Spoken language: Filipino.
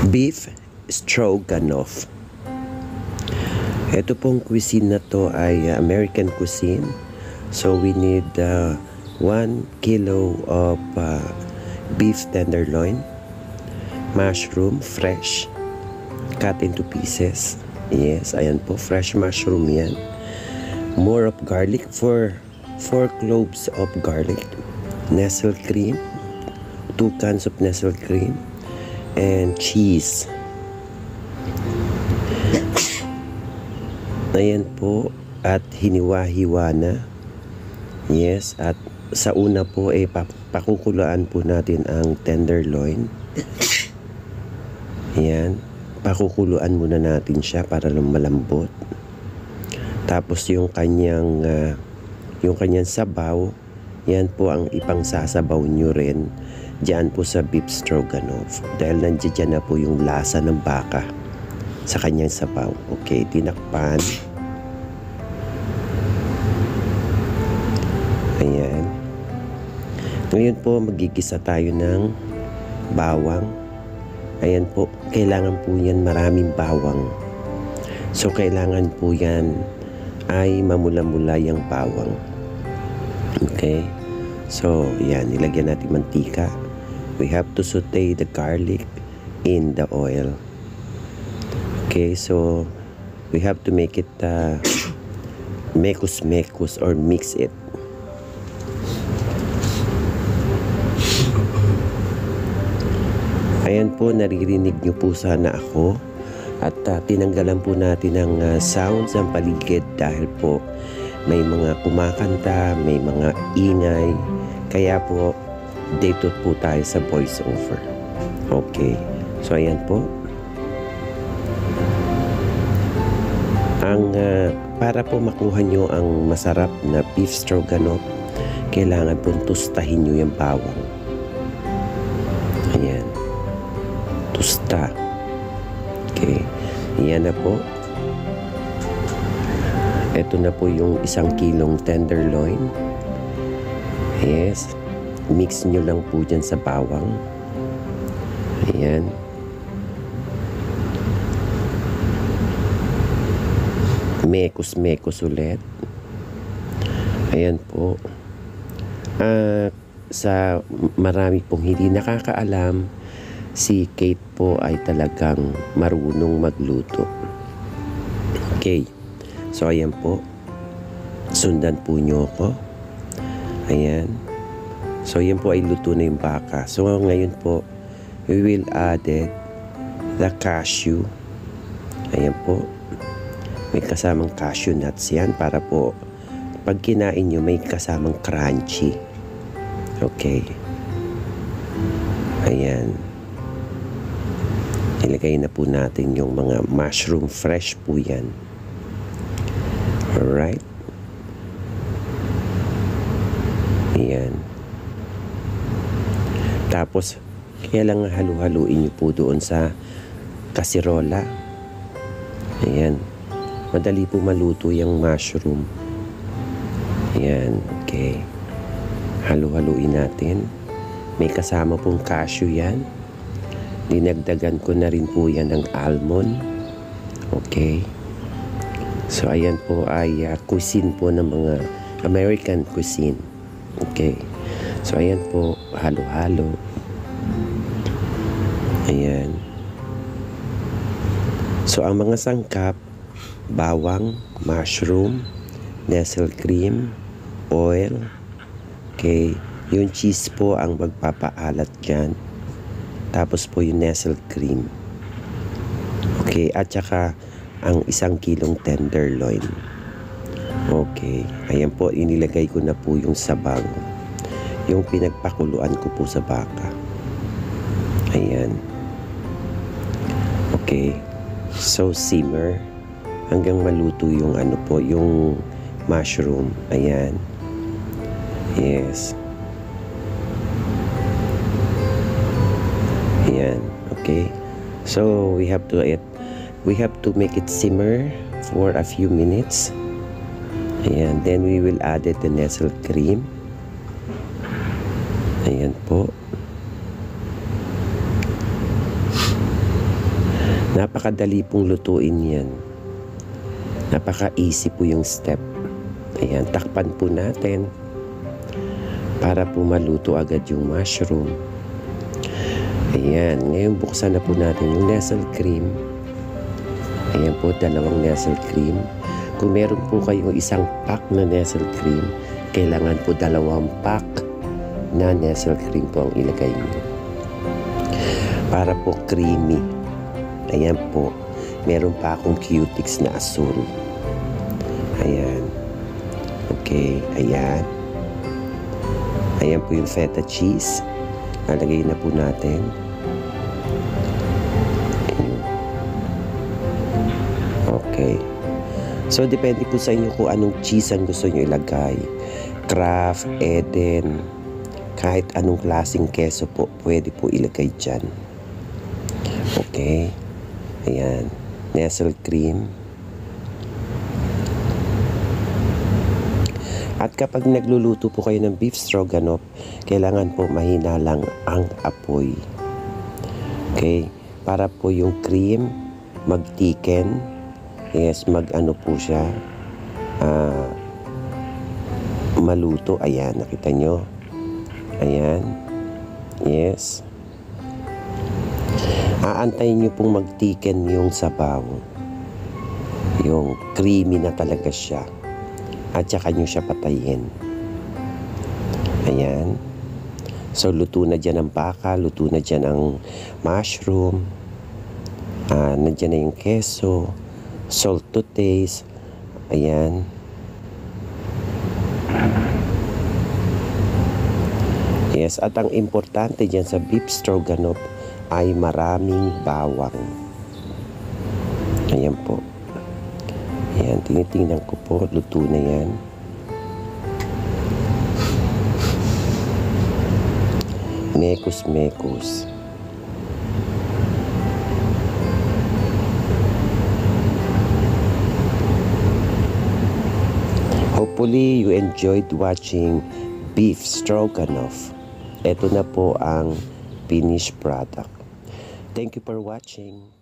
Beef stroganoff. Ito pong cuisine na to ay American cuisine. So we need 1 kilo of beef tenderloin, mushroom fresh, cut into pieces. Yes, ayan po, fresh mushroom yan. More of garlic, 4 cloves of garlic, Nestle cream, 2 cans of Nestle cream, and cheese. Ayan po, at hiniwa-hiwa na. Yes, at sa una po pakukulaan po natin ang tenderloin. Ayan, pakukuluan muna natin siya para malambot. Tapos yung kanyang sabaw, yan po ang ipangsasabaw nyo rin diyan po sa beef stroganoff. Dahil nandiyan na po yung lasa ng baka sa kanyang sabaw. Okay, tinakpan. Ayan. Ngayon po, magigisa tayo ng bawang. Ayan po, kailangan po yan maraming bawang. So, kailangan po yan ay mamula-mula yung bawang. Okay? So, yan, ilagyan natin mantika. We have to saute the garlic in the oil. Okay, so we have to make it mekos-mekos or mix it. Ayan po, naririnig nyo po sana ako. At tinanggalan po natin ng sounds ang paligid dahil po may mga kumakanta, may mga ingay. Kaya po, dito po tayo sa voice over. Okay. So, ayan po. Para po makuha nyo ang masarap na beef stroganoff, kailangan po tustahin nyo yung bawang. Ayan. Tusta. Okay. Ayan na po. Ito na po yung 1 kilong tenderloin. Yes. Mix nyo lang po dyan sa bawang. Ayan. Mekos-mekos ulit. Ayan po. Sa marami pong hindi nakakaalam, si Kate po ay talagang marunong magluto. Okay. So, ayan po. Sundan po nyo ako. Ayan. So, yan po ay luto na yung baka. So, ngayon po, we will add the cashew. Ayan po. May kasamang cashew nuts yan para po pag kinain nyo, may kasamang crunchy. Okay. Ayan. Ilagay na po natin yung mga mushroom. Fresh po yan. Alright. Ayan. Tapos, kaya lang halu-haluin nyo po doon sa kasirola. Ayan. Madali po maluto yung mushroom. Ayan. Okay. Halu-haluin natin. May kasama pong cashew yan. Dinagdagan ko na rin po yan ng almond. Okay. So, ayan po ay cuisine po ng mga American cuisine. Okay. So, ayan po, halo-halo. Ayan. So, ang mga sangkap, bawang, mushroom, Nestle cream, oil. Okay. Yung cheese po ang magpapaalat dyan. Tapos po yung Nestle cream. Okay. At saka, ang 1 kilong tenderloin. Okay. Ayan po, inilagay ko na po yung sabaw. Yung pinagpakuluan ko po sa baka. Ayan. Okay. So, simmer hanggang maluto yung ano po, yung mushroom. Ayan. Yes. Ayan. Okay. So, we have to make it simmer for a few minutes. Ayan. Then, we will add the Nestle cream. Ayan po. Napakadali pong lutuin yan. Napaka-easy po yung step. Ayan, takpan po natin para po maluto agad yung mushroom. Ayan, ngayon buksan na po natin yung Nestle cream. Ayan po, 2 Nestle cream. Kung meron po kayong isang pack na Nestle cream, kailangan po 2 pack na Nestle cream po ang ilagay niyo. Para po creamy. Ayan po. Meron pa akong Cutix na asul. Ayan. Okay, ayan. Ayan po yung feta cheese. Nalagay na po natin. Okay. So, depende po sa inyo kung anong cheese ang gusto nyo ilagay. Kraft, Eden, kahit anong klaseng keso po, pwede po ilagay dyan. Okay. Ayan. Nestle cream. At kapag nagluluto po kayo ng beef stroganoff, kailangan po mahina lang ang apoy. Okay? Para po yung cream mag-thicken. Yes, mag-ano po siya. Maluto. Ayan, nakita nyo? Ayan. Yes. Aantayin nyo pong mag-thicken yung sabaw. Yung creamy na talaga siya. At saka nyo siya patayin. Ayan. So, luto na dyan ang baka, luto na dyan ang mushroom, nandyan na yung keso, salt to taste. Ayan. Yes, at ang importante dyan sa beef stroganoff ay maraming bawang. Ayan po. Ayan, tinitingnan ko po, luto na yan. Mekos-mekos. Hopefully, you enjoyed watching beef stroganoff. Ito na po ang finished product. Thank you for watching.